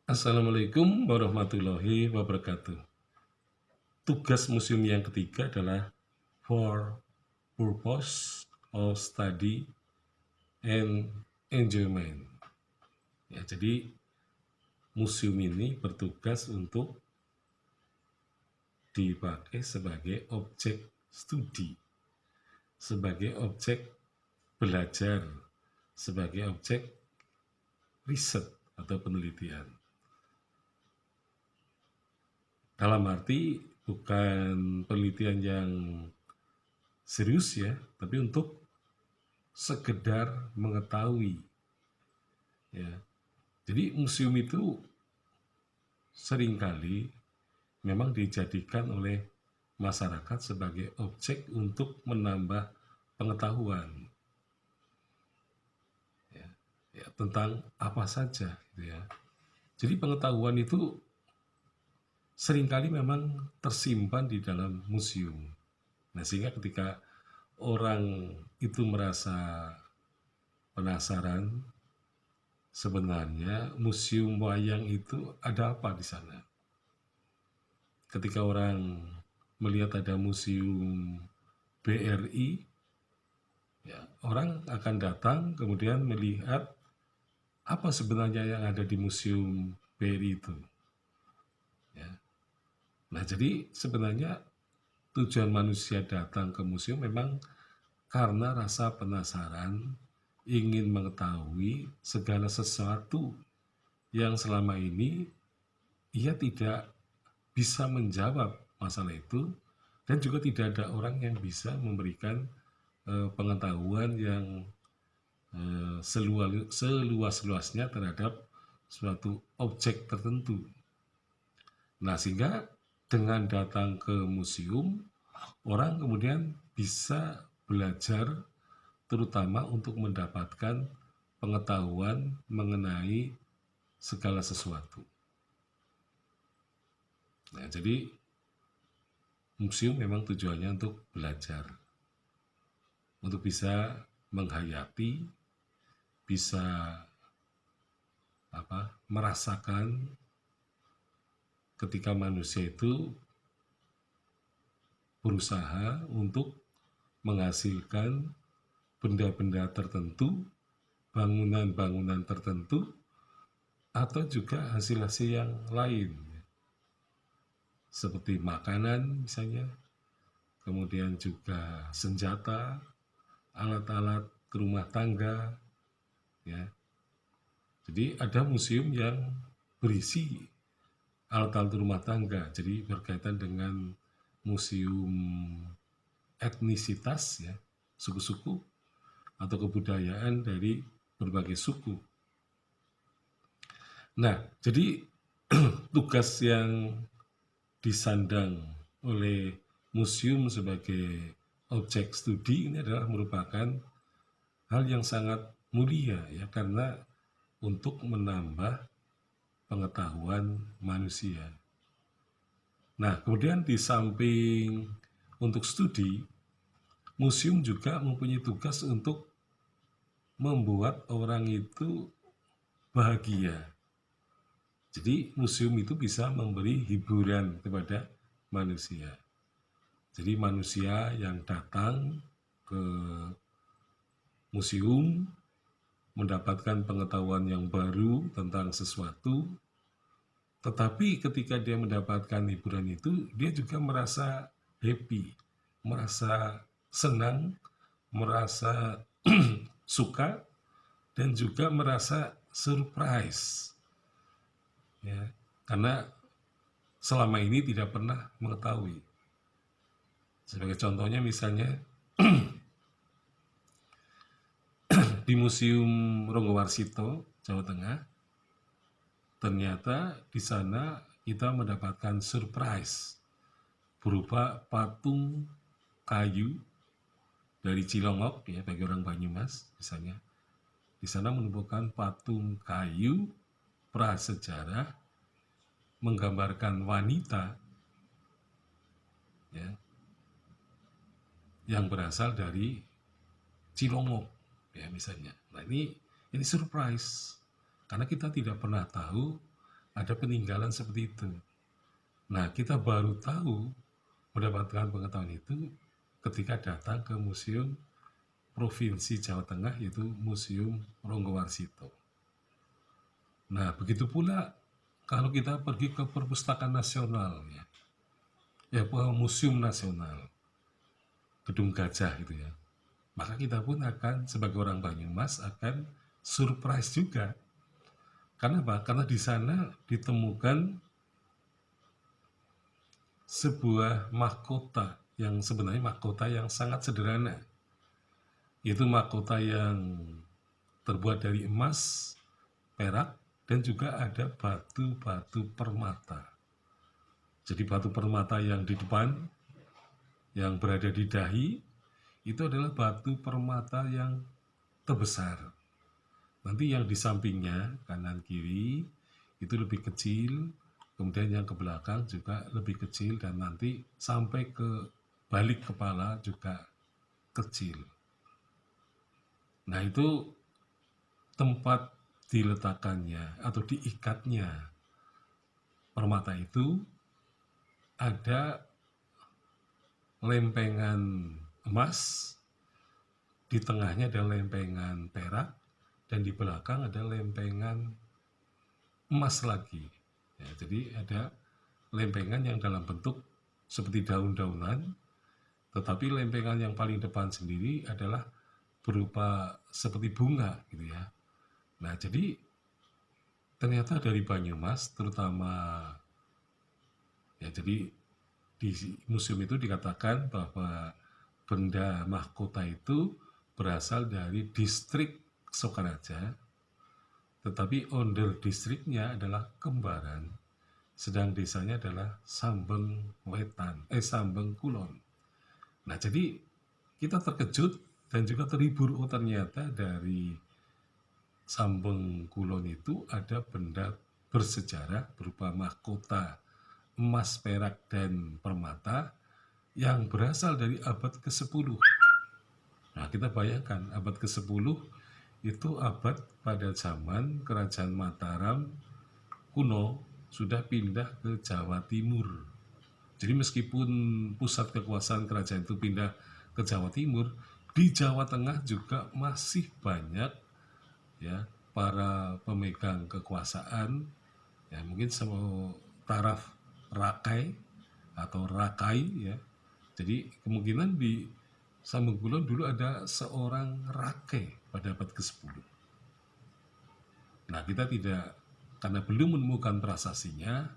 Assalamualaikum warahmatullahi wabarakatuh. Tugas museum yang ketiga adalah for purpose of study and enjoyment. Ya, jadi museum ini bertugas untuk dipakai sebagai objek studi, sebagai objek belajar, sebagai objek riset atau penelitian. Dalam arti bukan penelitian yang serius ya, tapi untuk sekedar mengetahui ya. Jadi museum itu seringkali memang dijadikan oleh masyarakat sebagai objek untuk menambah pengetahuan ya, ya tentang apa saja gitu ya. Jadi pengetahuan itu seringkali memang tersimpan di dalam museum. Nah, sehingga ketika orang itu merasa penasaran, sebenarnya museum wayang itu ada apa di sana. Ketika orang melihat ada museum BRI, ya, orang akan datang kemudian melihat apa sebenarnya yang ada di museum BRI itu. Ya. Nah, jadi sebenarnya tujuan manusia datang ke museum memang karena rasa penasaran, ingin mengetahui segala sesuatu yang selama ini ia tidak bisa menjawab masalah itu, dan juga tidak ada orang yang bisa memberikan pengetahuan yang seluas-luasnya terhadap suatu objek tertentu. Nah, sehingga dengan datang ke museum, orang kemudian bisa belajar terutama untuk mendapatkan pengetahuan mengenai segala sesuatu. Nah, jadi museum memang tujuannya untuk belajar, untuk bisa menghayati, bisa merasakan ketika manusia itu berusaha untuk menghasilkan benda-benda tertentu, bangunan-bangunan tertentu, atau juga hasil-hasil yang lain, seperti makanan misalnya, kemudian juga senjata, alat-alat rumah tangga, ya. Jadi ada museum yang berisi alat-alat rumah tangga, jadi berkaitan dengan museum etnisitas, ya, suku-suku atau kebudayaan dari berbagai suku. Nah, jadi tugas yang disandang oleh museum sebagai objek studi ini adalah merupakan hal yang sangat mulia ya, karena untuk menambah pengetahuan manusia. Nah, kemudian di samping untuk studi, museum juga mempunyai tugas untuk membuat orang itu bahagia. Jadi museum itu bisa memberi hiburan kepada manusia. Jadi manusia yang datang ke museum mendapatkan pengetahuan yang baru tentang sesuatu, tetapi ketika dia mendapatkan hiburan itu, dia juga merasa happy, merasa senang, merasa suka, dan juga merasa surprise. Ya, karena selama ini tidak pernah mengetahui. Sebagai contohnya misalnya di Museum Ronggowarsito, Jawa Tengah, ternyata di sana kita mendapatkan surprise berupa patung kayu dari Cilongok ya, bagi orang Banyumas misalnya. Di sana menemukan patung kayu prasejarah menggambarkan wanita ya, yang berasal dari Cilongok ya misalnya. Nah, ini surprise karena kita tidak pernah tahu ada peninggalan seperti itu. Nah, kita baru tahu mendapatkan pengetahuan itu ketika datang ke Museum Provinsi Jawa Tengah, yaitu Museum Ronggowarsito. Nah, begitu pula kalau kita pergi ke Perpustakaan Nasional, ya Museum Nasional, Gedung Gajah gitu ya. Maka kita pun akan sebagai orang Banyumas akan surprise juga. Karena apa? Karena di sana ditemukan sebuah mahkota yang sebenarnya mahkota yang sangat sederhana. Yaitu mahkota yang terbuat dari emas, perak, dan juga ada batu-batu permata. Jadi batu permata yang di depan, yang berada di dahi, itu adalah batu permata yang terbesar. Nanti yang di sampingnya, kanan kiri, itu lebih kecil, kemudian yang ke belakang juga lebih kecil, dan nanti sampai ke balik kepala juga kecil. Nah, itu tempat diletakkannya atau diikatnya permata itu ada lempengan emas, di tengahnya ada lempengan perak, dan di belakang ada lempengan emas lagi. Ya, jadi ada lempengan yang dalam bentuk seperti daun-daunan, tetapi lempengan yang paling depan sendiri adalah berupa seperti bunga gitu ya. Nah, jadi ternyata dari Banyumas, terutama ya, jadi di museum itu dikatakan bahwa benda mahkota itu berasal dari distrik Sokaraja, tetapi onder distriknya adalah Kembaran, sedang desanya adalah Sambeng Kulon. Nah, jadi kita terkejut dan juga terhibur, oh ternyata dari Sambeng Kulon itu ada benda bersejarah berupa mahkota emas, perak, dan permata yang berasal dari abad ke-10. Nah, kita bayangkan abad ke-10 itu abad pada zaman Kerajaan Mataram kuno sudah pindah ke Jawa Timur. Jadi meskipun pusat kekuasaan kerajaan itu pindah ke Jawa Timur, di Jawa Tengah juga masih banyak ya para pemegang kekuasaan, ya mungkin sama taraf Rakai atau Rakai ya. Jadi kemungkinan di Sambeng Kulon dulu ada seorang Rakai pada abad ke-10. Nah, kita tidak, karena belum menemukan prasasinya,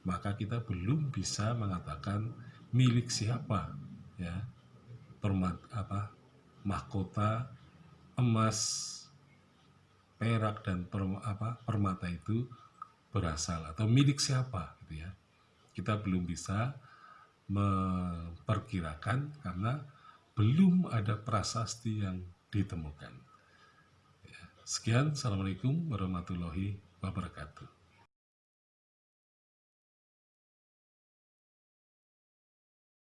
maka kita belum bisa mengatakan milik siapa ya mahkota emas, perak, dan permata itu berasal atau milik siapa gitu ya. Kita belum bisa memperkirakan karena belum ada prasasti yang ditemukan. Sekian, Assalamualaikum warahmatullahi wabarakatuh.